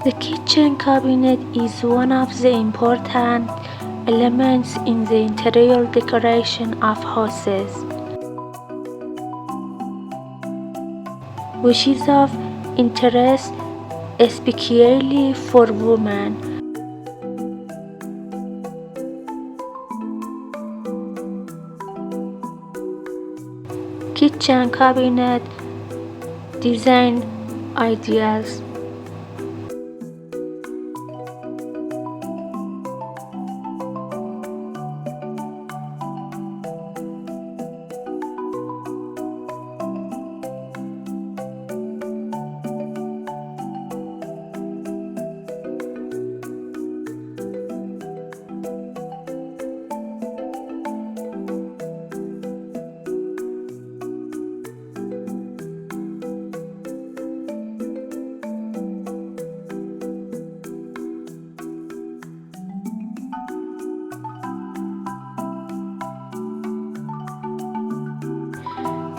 The kitchen cabinet is one of the important elements in the interior decoration of houses, which is of interest especially for women. Kitchen cabinet design ideas.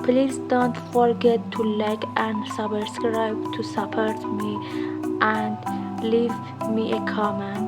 Please don't forget to like and subscribe to support me and leave me a comment.